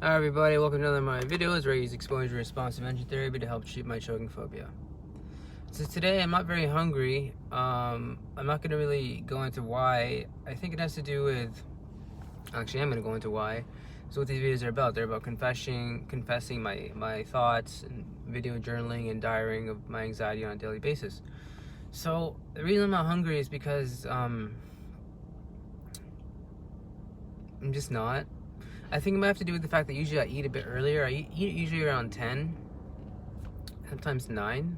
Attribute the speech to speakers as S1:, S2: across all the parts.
S1: Hi everybody, welcome to another of my videos where I use exposure responsive engine therapy to help treat my choking phobia. So today I'm not very hungry. I'm not going to really go into why. I think it has to do with, actually I'm going to go into why. So what these videos are about, they're about confessing my thoughts and video journaling and diarying of my anxiety on a daily basis. So the reason I'm not hungry is because I'm just not. I think it might have to do with the fact that usually I eat a bit earlier. I eat usually around 10, sometimes 9,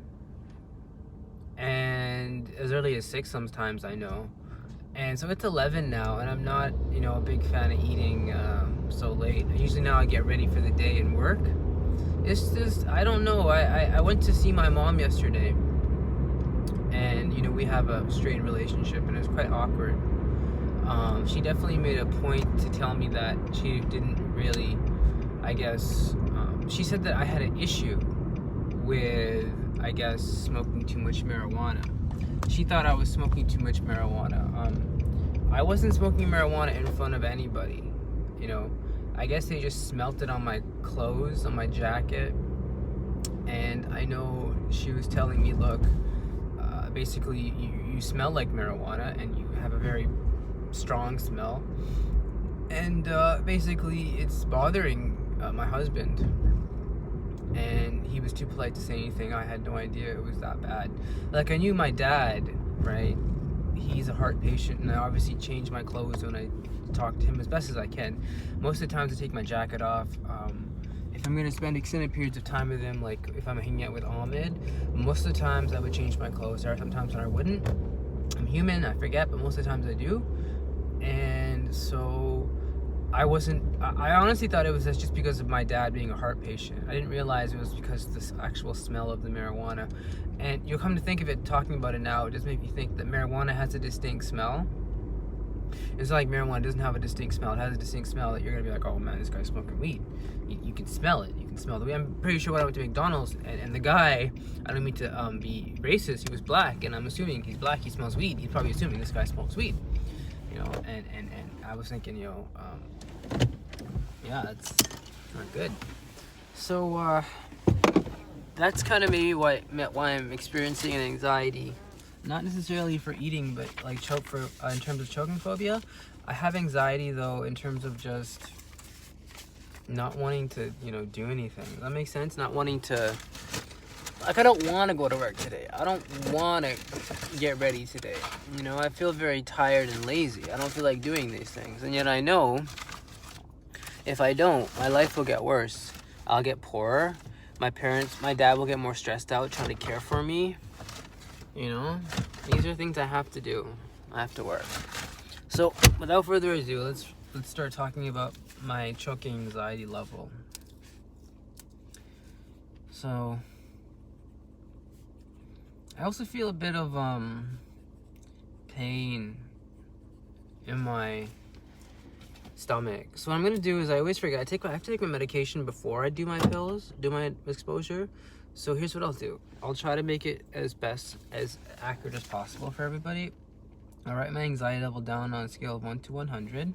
S1: and as early as 6 sometimes, I know. And so it's 11 now, and I'm not, a big fan of eating so late. Usually now I get ready for the day and work. It's just, I don't know. I went to see my mom yesterday, and, we have a strained relationship, and it's quite awkward. She definitely made a point to tell me that she didn't really, she said that I had an issue with, smoking too much marijuana. She thought I was smoking too much marijuana. I wasn't smoking marijuana in front of anybody, I guess they just smelt it on my clothes, on my jacket, and I know she was telling me, look, basically you smell like marijuana and you have a very strong smell, and basically it's bothering my husband, and he was too polite to say anything. I had no idea it was that bad. Like, I knew my dad, right? He's a heart patient, and I obviously change my clothes when I talk to him as best as I can. Most of the times I take my jacket off. If I'm going to spend extended periods of time with him, like if I'm hanging out with Ahmed, most of the times I would change my clothes. There are some times when I wouldn't. I'm human, I forget, but most of the times I do. And so I honestly thought it was just because of my dad being a heart patient. I didn't realize it was because of this actual smell of the marijuana. And you'll come to think of it, talking about it now, it does make me think that marijuana has a distinct smell. It's not like marijuana doesn't have a distinct smell. It has a distinct smell that you're going to be like, oh man, this guy's smoking weed. You can smell it. You can smell the weed. I'm pretty sure when I went to McDonald's, and the guy, I don't mean to be racist, he was black, and I'm assuming he's black, he smells weed. He's probably assuming this guy smokes weed. And I was thinking, yeah, that's not good. So, that's kind of maybe why I'm experiencing an anxiety. Not necessarily for eating, but like in terms of choking phobia. I have anxiety though in terms of just not wanting to, do anything. Does that make sense? Not wanting to, like, I don't want to go to work today. I don't want to get ready today. I feel very tired and lazy. I don't feel like doing these things. And yet I know if I don't, my life will get worse. I'll get poorer. My dad will get more stressed out trying to care for me. These are things I have to do. I have to work. So without further ado, let's start talking about my choking anxiety level. So I also feel a bit of pain in my stomach. So what I'm gonna do is, I always forget, I have to take my medication before I do my pills, do my exposure. So here's what I'll do. I'll try to make it as accurate as possible for everybody. I'll write my anxiety level down on a scale of 1 to 100.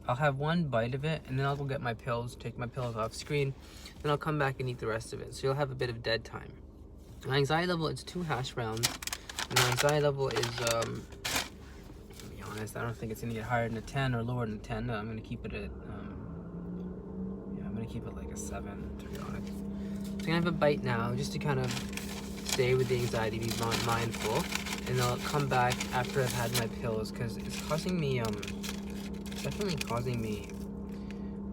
S1: I'll have one bite of it, and then I'll go get my pills, take my pills off screen, then I'll come back and eat the rest of it. So you'll have a bit of dead time. My anxiety level is 2 hash browns. And my anxiety level is, to be honest, I don't think it's gonna get higher than a 10 or lower than a 10. No, I'm gonna keep it at, I'm gonna keep it like a 7, to be honest. So I'm gonna have a bite now, just to kind of stay with the anxiety, be mindful, and I'll come back after I've had my pills, because it's causing me, definitely causing me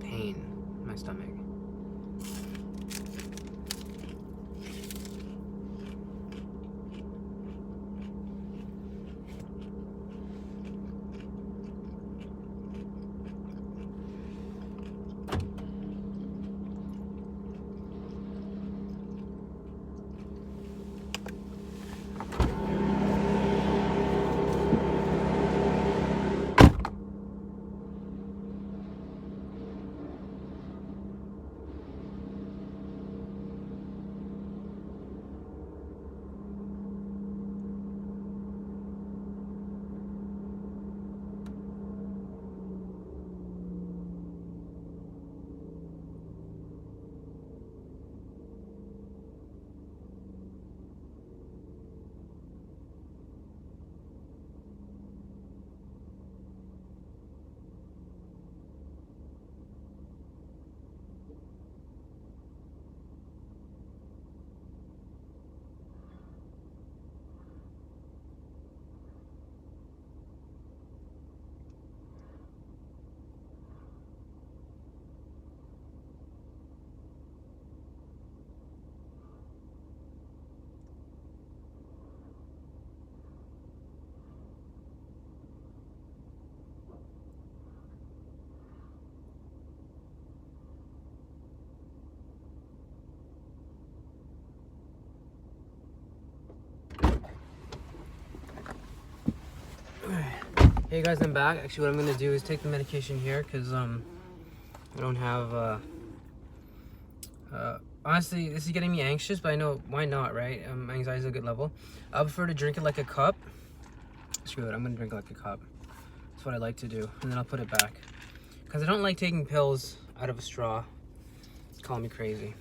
S1: pain in my stomach. Hey guys, I'm back. Actually, what I'm gonna do is take the medication here because I don't have. Honestly, this is getting me anxious, but I know why not, right? Anxiety is a good level. I prefer to drink it like a cup. Screw it, I'm gonna drink it like a cup. That's what I like to do, and then I'll put it back because I don't like taking pills out of a straw. Call me crazy.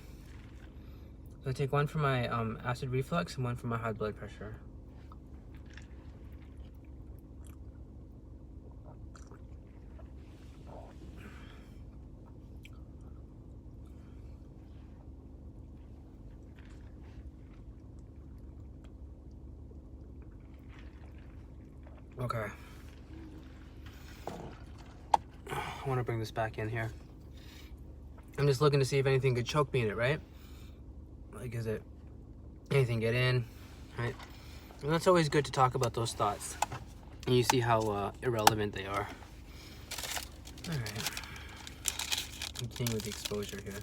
S1: So I take one for my acid reflux and one for my high blood pressure. Okay. I want to bring this back in here. I'm just looking to see if anything could choke me in it, right? Like, is it anything get in, right? And that's always good to talk about those thoughts. And you see how irrelevant they are. All right. Continue with the exposure here.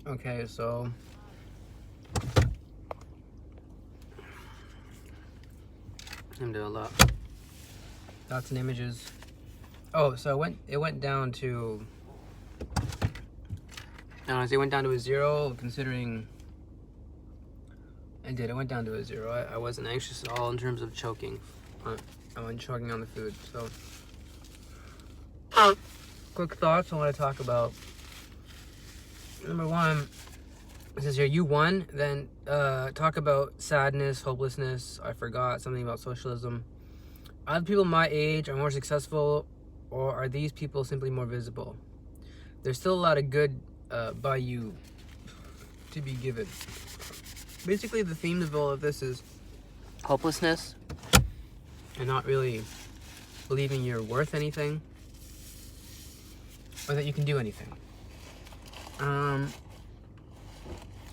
S1: Okay, so I'm doing a lot. Lots of images. Oh, so it went down to, it went down to a 0 considering it went down to a 0. I wasn't anxious at all in terms of choking. I wasn't choking on the food. So quick thoughts I want to talk about. Number one, it says here, you won. Then talk about sadness, hopelessness. I forgot something about socialism. Are the people my age are more successful, or are these people simply more visible? There's still a lot of good by you to be given. Basically, the theme of all of this is hopelessness and not really believing you're worth anything or that you can do anything.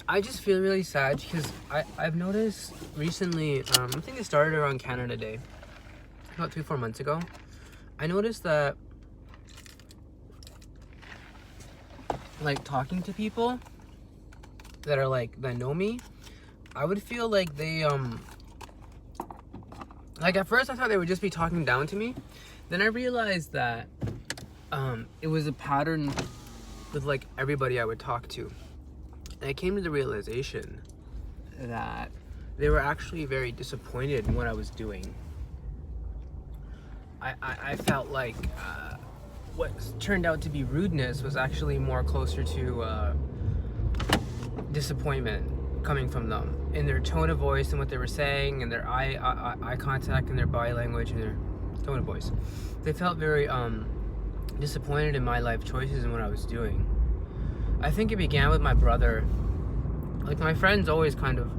S1: I just feel really sad because I've noticed recently, I think it started around Canada Day, about 3-4 months ago. I noticed that, like, talking to people that are like, that know me, I would feel like they, like, at first I thought they would just be talking down to me. Then I realized that, it was a pattern with, like, everybody I would talk to. And I came to the realization that they were actually very disappointed in what I was doing. I felt like what turned out to be rudeness was actually more closer to disappointment coming from them in their tone of voice and what they were saying, and their eye contact and their body language and their tone of voice. They felt very disappointed in my life choices and what I was doing. I think it began with my brother. Like, my friends always kind of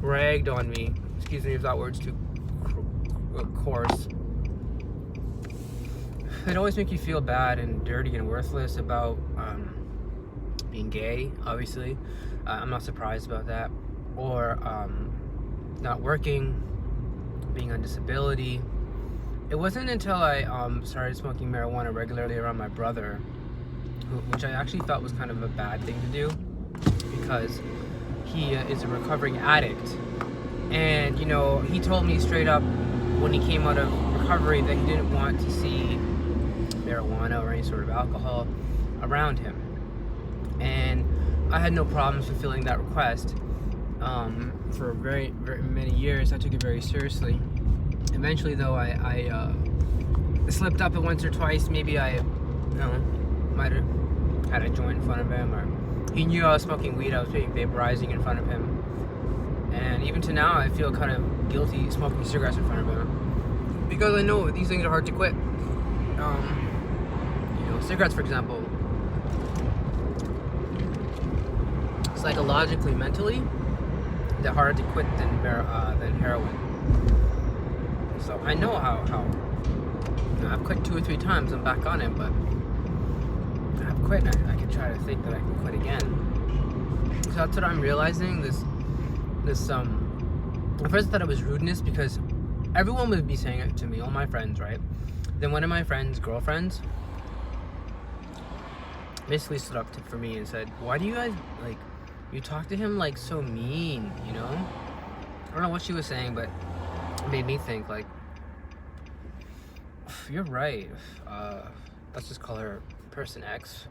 S1: ragged on me. Excuse me if that word's too coarse. It always make you feel bad and dirty and worthless about being gay, obviously. I'm not surprised about that. Or not working, being on disability. It wasn't until I started smoking marijuana regularly around my brother, which I actually thought was kind of a bad thing to do, because he is a recovering addict. And, you know, he told me straight up when he came out of recovery that he didn't want to see marijuana or any sort of alcohol around him. And I had no problems fulfilling that request. For very, very many years, I took it very seriously. Eventually, though, I slipped up once or twice. Maybe I, might have had a joint in front of him, or he knew I was smoking weed. I was vaporizing in front of him. And even to now, I feel kind of guilty smoking cigarettes in front of him, because I know these things are hard to quit. Cigarettes, for example, psychologically, mentally, they're harder to quit than heroin. So I know how I've quit 2 or 3 times. I'm back on it, but I've quit. And I can try to think that I can quit again. So that's what I'm realizing. This at first I thought it was rudeness because everyone would be saying it to me, all my friends, right? Then one of my friends' girlfriends basically stood up for me and said, "Why do you guys, like, you talk to him like so mean, you know?" I don't know what she was saying, but it made me think, like, you're right. Let's just call her person X.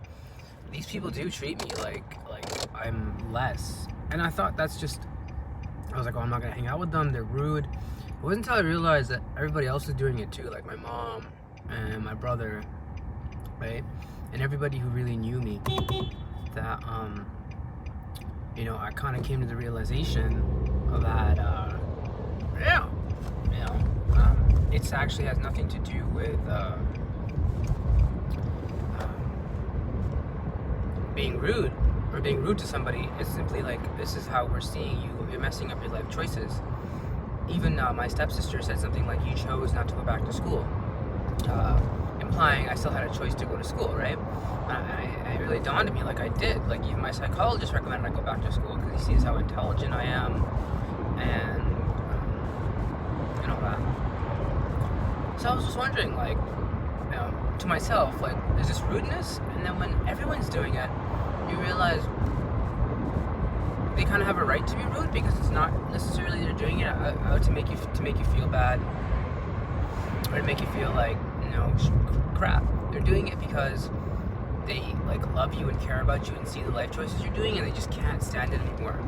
S1: These people do treat me like I'm less. And I thought I was like, oh, I'm not gonna hang out with them, they're rude. It wasn't until I realized that everybody else was doing it too, like my mom and my brother, right? And everybody who really knew me, that, I kind of came to the realization that, it actually has nothing to do with being rude or being rude to somebody. It's simply like, this is how we're seeing you. You're messing up your life choices. Even my stepsister said something like, you chose not to go back to school, implying I still had a choice to go to school, right? It really dawned on me, like, I did. Like, even my psychologist recommended I go back to school because he sees how intelligent I am and all that. So I was just wondering, like, to myself, like, is this rudeness? And then when everyone's doing it, you realize they kind of have a right to be rude, because it's not necessarily they're doing it out to make you feel bad, or to make you feel like, you know, crap. They're doing it because they like love you and care about you and see the life choices you're doing, and they just can't stand it anymore.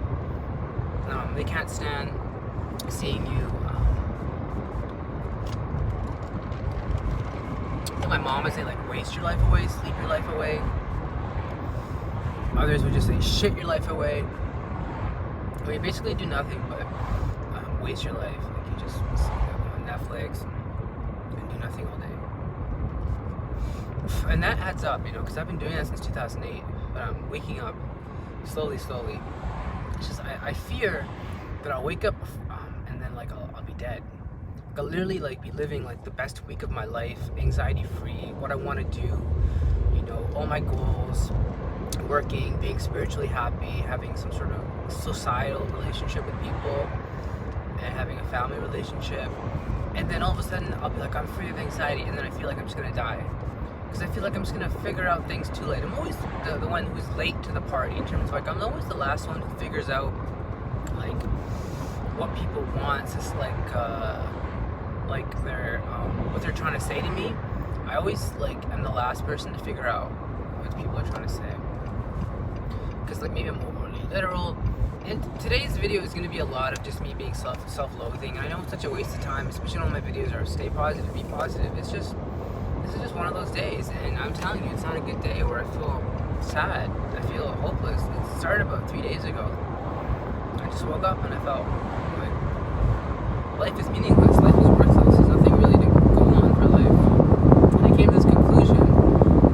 S1: They can't stand seeing you. My mom would say, like, waste your life away, sleep your life away. Others would just say, shit your life away. Well, you basically do nothing but waste your life. Like, you just sit on Netflix and do nothing all day. And that adds up, you know, because I've been doing that since 2008. But I'm waking up slowly. It's just, I fear that I'll wake up and then, like, I'll be dead. I'll literally, like, be living, like, the best week of my life, anxiety-free, what I want to do, you know, all my goals, working, being spiritually happy, having some sort of societal relationship with people, and having a family relationship. And then all of a sudden, I'll be like, I'm free of anxiety, and then I feel like I'm just going to die. Because I feel like I'm just going to figure out things too late. I'm always the one who's late to the party, in terms of, like, I'm always the last one who figures out, like, what people want. It's just, like they're what they're trying to say to me. I always, like, am the last person to figure out what people are trying to say, because, like, maybe I'm overly literal. And today's video is going to be a lot of just me being self-loathing. I know it's such a waste of time, especially when all my videos are stay positive, be positive. This is just one of those days, and I'm telling you, it's not a good day where I feel sad, I feel hopeless. It started about 3 days ago. I just woke up and I felt like life is meaningless, life is worthless, there's nothing really to go on for life. And I came to this conclusion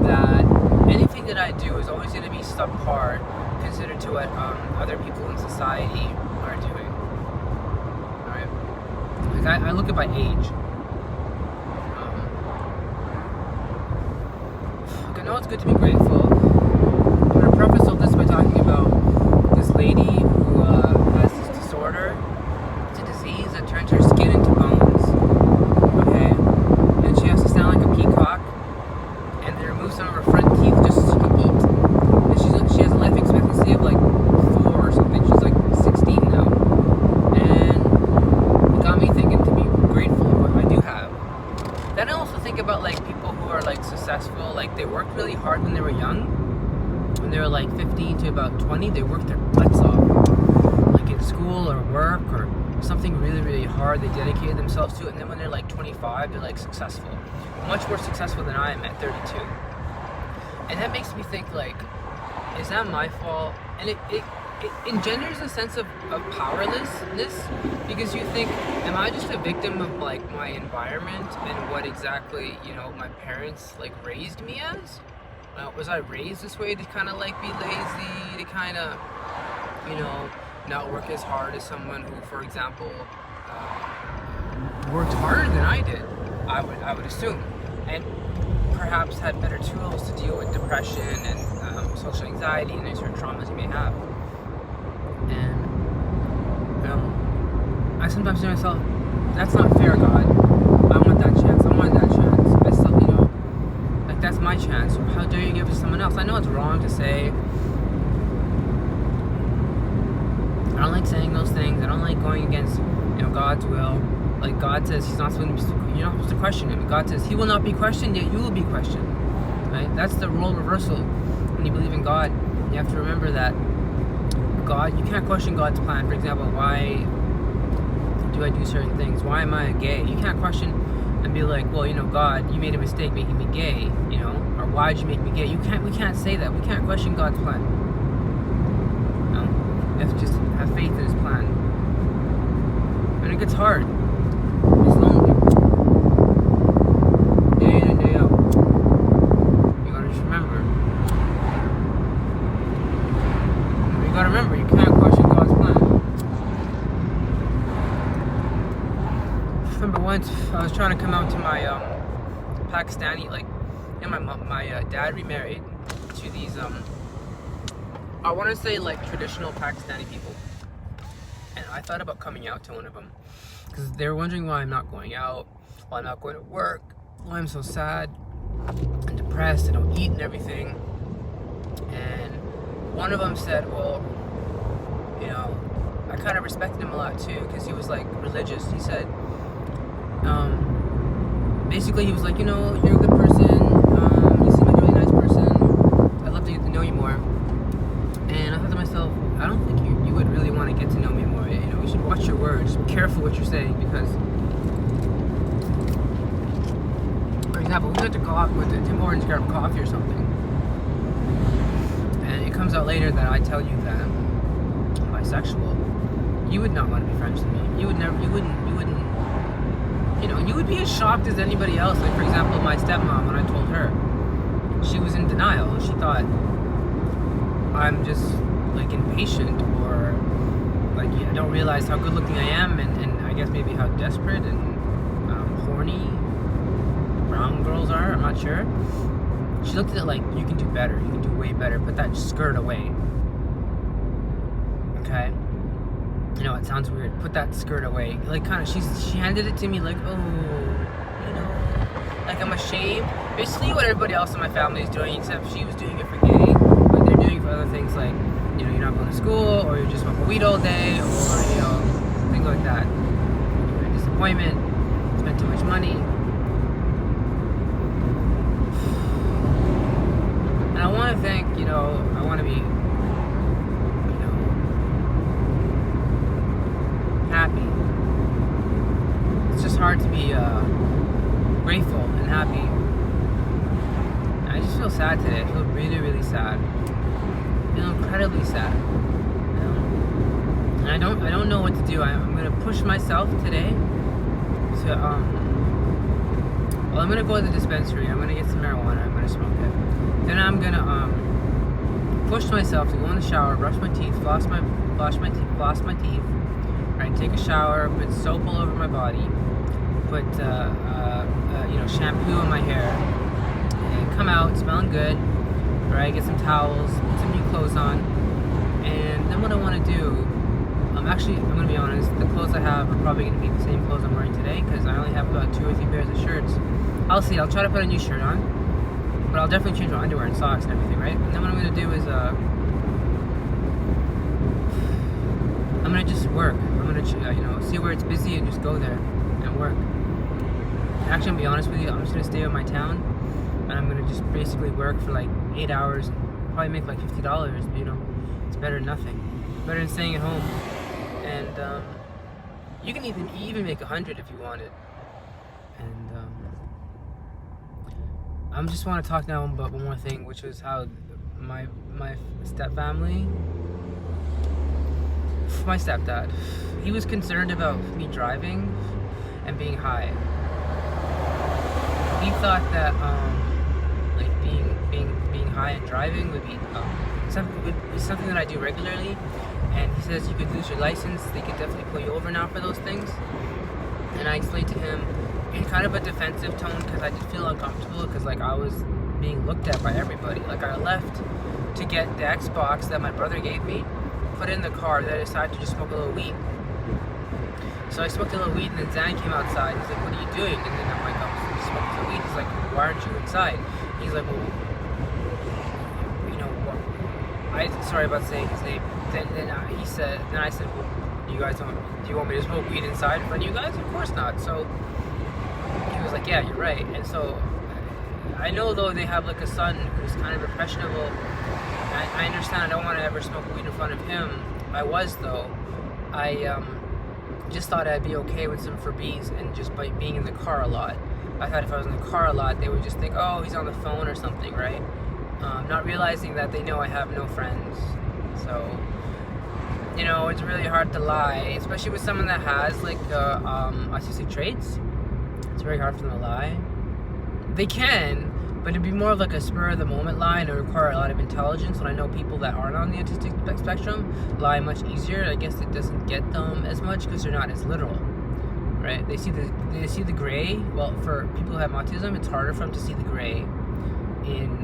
S1: that anything that I do is always going to be subpar considered to what other people in society are doing. Alright? Like, I look at my age. I know it's good to be grateful. I'm going to preface all this by talking about this lady who has this disorder. It's a disease that turns her skin into bones. Okay? And she has to stand like a peacock, and they remove some of her front teeth just so she can eat. And she has a life expectancy of like 4 or something. She's like 16 now. And it got me thinking to be grateful for what I do have. Then I also think about, like, people who are, like, successful, like, they worked really hard when they were young. When they were, like, 15 to about 20, they worked their butts off. Like, in school or work or something really, really hard, they dedicated themselves to it. And then when they're, like, 25, they're, like, successful. Much more successful than I am at 32. And that makes me think, like, is that my fault? And it engenders a sense of powerlessness, because you think, am I just a victim of, like, my environment and what exactly, you know, my parents, like, raised me as? Was I raised this way to kind of, like, be lazy, to kind of, you know, not work as hard as someone who, for example, worked harder than I did, I would assume, and perhaps had better tools to deal with depression and social anxiety and any sort of traumas you may have. And, you know, I sometimes say to myself, that's not fair, God. I want that chance. I want that chance. I still, you know, like, that's my chance. How dare you give it to someone else? I know it's wrong to say. I don't like saying those things. I don't like going against, you know, God's will. Like, God says you're not supposed to question him. God says he will not be questioned, yet you will be questioned. Right? That's the role reversal. When you believe in God, you have to remember that God, you can't question God's plan. For example, why do I do certain things? Why am I gay? You can't question and be like, well, you know, God, you made a mistake making me gay, you know, or why did you make me gay? We can't say that. We can't question God's plan. No, you have to just have faith in his plan. And it gets hard. It's lonely. Day in and day out. You gotta just remember. You gotta remember, you can't question God's plan. I remember once I was trying to come out to my Pakistani, like, you know, my dad remarried to these I want to say, like, traditional Pakistani people, and I thought about coming out to one of them because they were wondering why I'm not going out, why I'm not going to work, why I'm so sad. and depressed and don't eat and everything. And one of them said, well, you know, I kind of respected him a lot too, because he was like religious. He said, basically he was like, you know, you're a good person, you seem like a really nice person, I'd love to get to know you more. And I thought to myself, I don't think you would really want to get to know me more. You know, you should watch your words, be careful what you're saying, because, for example, we went to Tim Hortons to grab coffee or something, and it comes out later that I tell you that I'm bisexual. You would not want to be friends with me. You wouldn't, you know, you would be as shocked as anybody else. Like, for example, my stepmom, when I told her, she was in denial. She thought I'm just, like, impatient, or, like, I don't realize how good looking I am, and I guess maybe how desperate and horny brown girls are. I'm not sure. She looked at it like, you can do better. You can do way better. Put that skirt away. Okay? You know, it sounds weird. Put that skirt away. Like, kind of, she handed it to me like, oh, you know, like I'm ashamed. Basically what everybody else in my family is doing, except she was doing it for gay, but they're doing it for other things, like, you know, you're not going to school, or you're just smoking weed all day, or, you know, things like that. You're a disappointment, spend too much money. And I want to think, you know, I want to be, happy. It's just hard to be grateful and happy. And I just feel sad today. I feel really, really sad. I feel incredibly sad. You know? And I don't know what to do. I'm gonna push myself today to well, I'm gonna go to the dispensary. I'm gonna get some marijuana. I'm gonna smoke it. Then I'm gonna push myself to go in the shower, brush my teeth, floss my teeth. Right, take a shower, put soap all over my body, put you know, shampoo on my hair, and come out smelling good. Right, get some towels, put some new clothes on, and then what I want to do, I'm gonna be honest, the clothes I have are probably gonna be the same clothes I'm wearing today, because I only have about 2 or 3 pairs of shirts. I'll see. I'll try to put a new shirt on, but I'll definitely change my underwear and socks and everything. Right, and then what I'm gonna do is I'm gonna just work. I'm gonna, you know, see where it's busy and just go there and work. Actually, I'm gonna be honest with you, I'm just gonna stay in my town, and I'm gonna just basically work for like 8 hours and probably make like $50. You know, it's better than nothing. Better than staying at home. And you can even make 100 if you wanted. And I just want to talk now about one more thing, which was how my step family. My stepdad, he was concerned about me driving and being high. He thought that like being high and driving would be something that I do regularly, and he says you could lose your license. They could definitely pull you over now for those things. And I explained to him in kind of a defensive tone, because I did feel uncomfortable, because like I was being looked at by everybody. Like, I left to get the Xbox that my brother gave me, put it in the car, then I decided to just smoke a little weed. So I smoked a little weed, and then Zan came outside. He's like, what are you doing? And then I'm like, I'm smoking some weed. He's like, why aren't you inside? He's like, well, you know, sorry about saying his name. Then I said, well, do you want me to smoke weed inside in front of you guys? Of course not. So he was like, yeah, you're right. And so I know, though, they have like a son who's kind of impressionable. I understand I don't want to ever smoke weed in front of him. I was, though. I just thought I'd be okay with some Febreze, and just by being in the car a lot. I thought if I was in the car a lot, they would just think, oh, he's on the phone or something, right? Not realizing that they know I have no friends. So, you know, it's really hard to lie, especially with someone that has, like, autistic traits. It's very hard for them to lie. They can, but it'd be more of like a spur-of-the-moment lie, and it would require a lot of intelligence. And I know people that aren't on the autistic spectrum lie much easier. I guess it doesn't get them as much because they're not as literal, right? They see the gray. Well, for people who have autism, it's harder for them to see the gray in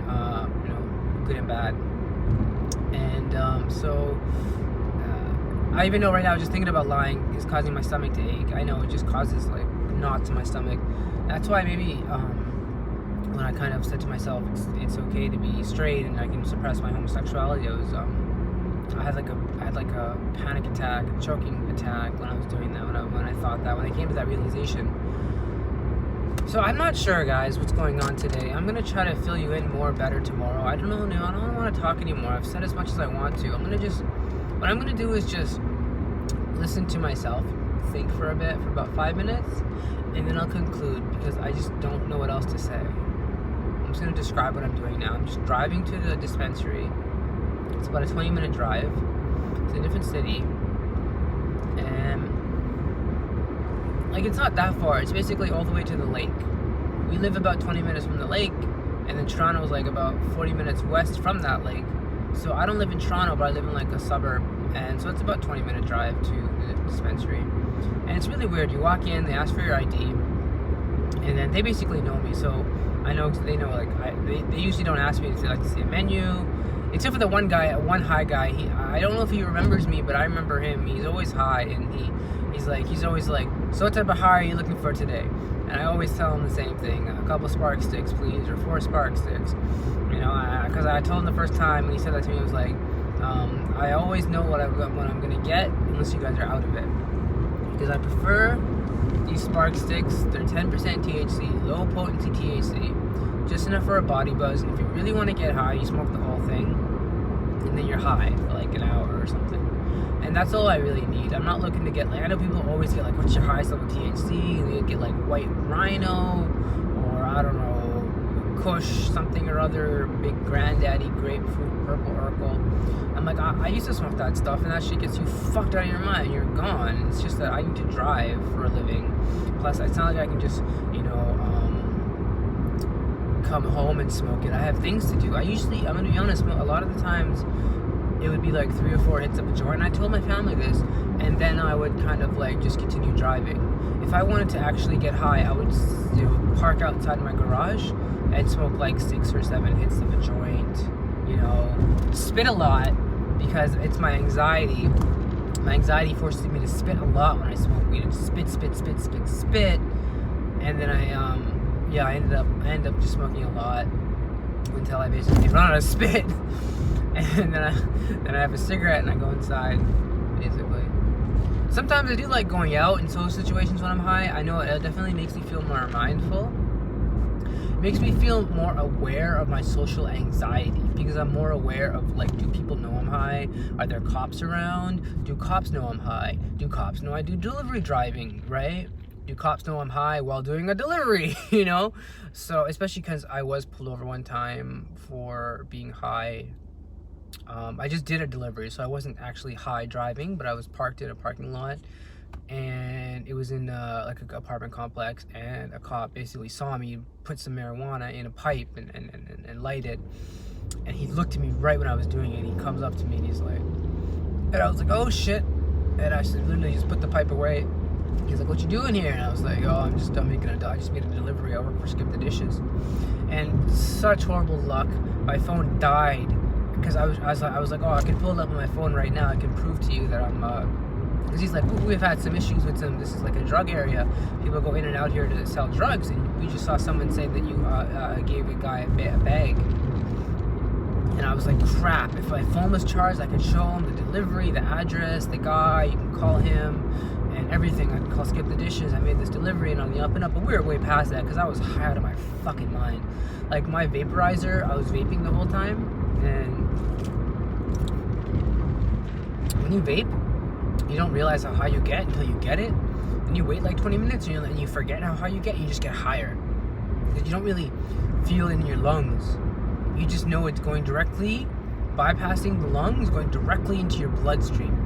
S1: you know, good and bad. And so I even know right now, just thinking about lying is causing my stomach to ache. I know it just causes like knots in my stomach. That's why maybe when I kind of said to myself, it's okay to be straight and I can suppress my homosexuality, I had like a panic attack, a choking attack when I was doing that, when I thought that, when I came to that realization. So I'm not sure, guys, what's going on today. I'm gonna try to fill you in more better tomorrow. I don't know, I don't want to talk anymore. I've said as much as I want to. What I'm gonna do is just listen to myself, think for a bit, for about 5 minutes, and then I'll conclude, because I just don't know what else to say. I'm just gonna describe what I'm doing now. I'm just driving to the dispensary. It's about a 20-minute drive. It's in a different city, and like, it's not that far. It's basically all the way to the lake. We live about 20 minutes from the lake, and then Toronto is like about 40 minutes west from that lake. So I don't live in Toronto, but I live in like a suburb, and so it's about a 20-minute drive to the dispensary. And it's really weird. You walk in, they ask for your ID, and then they basically know me. So I know, they know, like, they usually don't ask me if they like to see a menu, except for the one high guy. I don't know if he remembers me, but I remember him. He's always high, and he's always like, so what type of high are you looking for today? And I always tell him the same thing: a couple spark sticks, please, or 4 spark sticks. You know, because I told him the first time when he said that to me, I was like, I always know what I'm gonna get unless you guys are out of it, because I prefer these spark sticks. They're 10% THC, low potency THC, just enough for a body buzz. And if you really want to get high, you smoke the whole thing, and then you're high for like an hour or something. And that's all I really need. I'm not looking to get, like, I know people always get like, what's your highest level THC? And they get like white rhino, or I don't know, Kush something or other, big granddaddy grapefruit, purple Urkel. I'm like, I used to smoke that stuff, and that shit gets you fucked out of your mind. You're gone. It's just that I need to drive for a living. Plus, it's not like I can just, you know, come home and smoke it. I have things to do. I'm gonna be honest, a lot of the times it would be like 3 or 4 hits of a joint, and I told my family this, and then I would kind of like just continue driving. If I wanted to actually get high, I would, you know, park outside my garage and smoke like 6 or 7 hits of a joint, you know, spit a lot, because it's my anxiety. My anxiety forces me to spit a lot when I smoke weed. Spit, and then I end up just smoking a lot until I basically run out of spit. And then I have a cigarette and I go inside, basically. Sometimes I do like going out in social situations when I'm high. I know it definitely makes me feel more mindful. It makes me feel more aware of my social anxiety, because I'm more aware of, like, do people know I'm high? Are there cops around? Do cops know I'm high? Do cops know I do delivery driving, right? Do cops know I'm high while doing a delivery, you know? So, especially because I was pulled over one time for being high. I just did a delivery, so I wasn't actually high driving, but I was parked in a parking lot, and it was in like an apartment complex, and a cop basically saw me put some marijuana in a pipe and light it, and he looked at me right when I was doing it. He comes up to me and he's like, and I was like, oh shit, and I literally just put the pipe away. He's like, what you doing here? And I was like, oh, I just made a delivery. I work for Skip the Dishes. And such horrible luck, my phone died, because I was like, oh, I can pull it up on my phone right now. I can prove to you that I'm, because he's like, we've had some issues with some, this is like a drug area. People go in and out here to sell drugs, and we just saw someone say that you gave a guy a bag. And I was like, crap, if my phone was charged, I could show him the delivery, the address, the guy, you can call him, and everything. I could call Skip the Dishes. I made this delivery, and on the up and up, but we were way past that, because I was high out of my fucking mind. Like, my vaporizer, I was vaping the whole time, and when you vape, you don't realize how high you get until you get it, and you wait like 20 minutes, and you forget how high you get, and you just get higher, because you don't really feel it in your lungs. You just know it's going directly, bypassing the lungs, going directly into your bloodstream.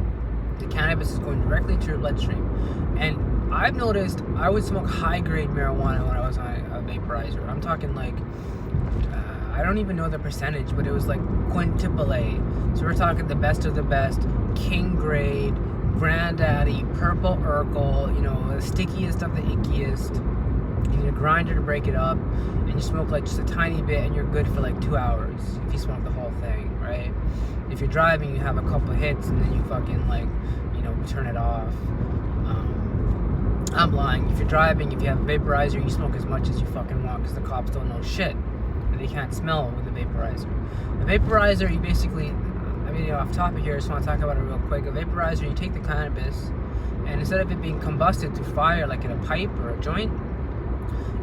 S1: The cannabis is going directly into your bloodstream. And I've noticed I would smoke high-grade marijuana when I was on a vaporizer. I'm talking like, I don't even know the percentage, but it was like quintuple A. So we're talking the best of the best, king grade, granddaddy, purple Urkel, you know, the stickiest of the ickiest. You need a grinder to break it up, and you smoke like just a tiny bit, and you're good for like 2 hours if you smoke the whole thing, right? If you're driving, you have a couple hits, and then you fucking, like, you know, turn it off. I'm lying. If you're driving, if you have a vaporizer, you smoke as much as you fucking want because the cops don't know shit. And they can't smell with a vaporizer. A vaporizer, you basically, I mean, off topic here, I just want to talk about it real quick. A vaporizer, you take the cannabis, and instead of it being combusted through fire like in a pipe or a joint,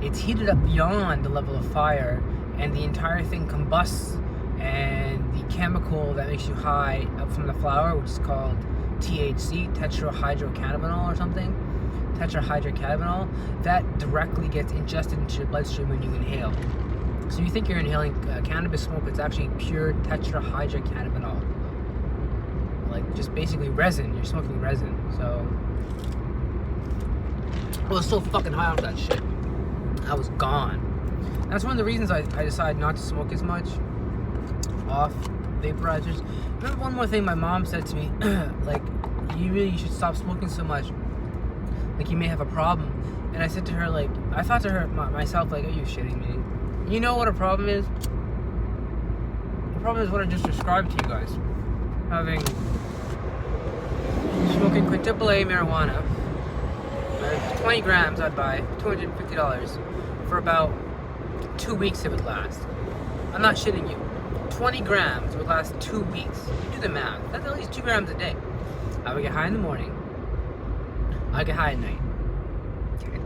S1: it's heated up beyond the level of fire, and the entire thing combusts, and the chemical that makes you high up from the flower, which is called THC, tetrahydrocannabinol or something, tetrahydrocannabinol, that directly gets ingested into your bloodstream when you inhale. So you think you're inhaling cannabis smoke, it's actually pure tetrahydrocannabinol. Like just basically resin, you're smoking resin. So I was so fucking high off that shit. I was gone. That's one of the reasons I decided not to smoke as much off vaporizers. Remember one more thing my mom said to me, like, you should stop smoking so much. Like, you may have a problem. And I said to her, like, I thought to her, myself, like, are you shitting me? You know what a problem is? The problem is what I just described to you guys. Smoking quintuple A marijuana. 20 grams I'd buy, $250. For about 2 weeks it would last. I'm not shitting you. 20 grams would last 2 weeks. You do the math. That's at least 2 grams a day. I would get high in the morning. I would get high at night. Okay.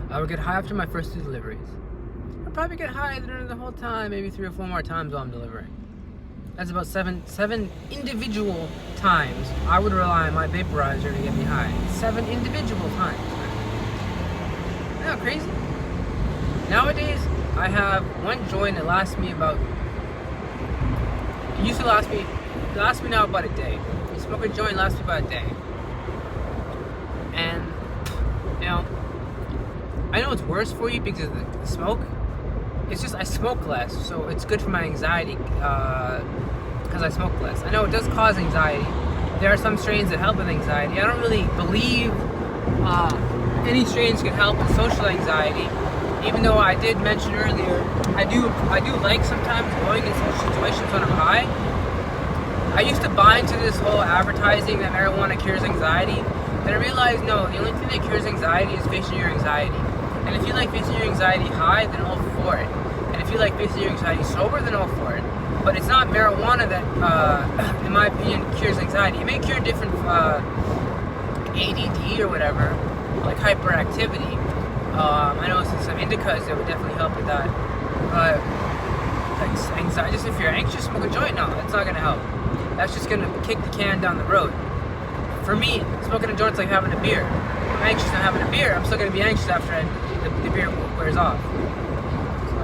S1: I would get high after my first 2 deliveries. I'd probably get high during the whole time, maybe 3 or 4 more times while I'm delivering. That's about seven individual times I would rely on my vaporizer to get me high. 7 individual times. Isn't that crazy? Nowadays, I have one joint that lasts me about, it used to last me now about a day. You smoke a joint, lasts me about a day. And, you know, I know it's worse for you because of the smoke. It's just I smoke less, so it's good for my anxiety because I smoke less. I know it does cause anxiety. There are some strains that help with anxiety. I don't really believe any strains can help with social anxiety, even though I did mention earlier, I do like sometimes going in social situations when I'm high. I used to buy into this whole advertising that marijuana cures anxiety, but I realized no, the only thing that cures anxiety is facing your anxiety. And if you like facing your anxiety high, then all for it. And if you like facing your anxiety sober, then all for it. But it's not marijuana that, in my opinion, cures anxiety. It may cure different ADD or whatever, like hyperactivity. I know some indicas that would definitely help with that. But like anxiety, just if you're anxious, smoke a joint. No, that's not gonna help. That's just gonna kick the can down the road. For me, smoking a joint's like having a beer. If I'm anxious and having a beer, I'm still gonna be anxious after the beer wears off. So,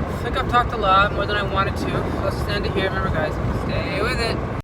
S1: I think I've talked a lot more than I wanted to. So let's just end it here. Remember, guys, stay with it.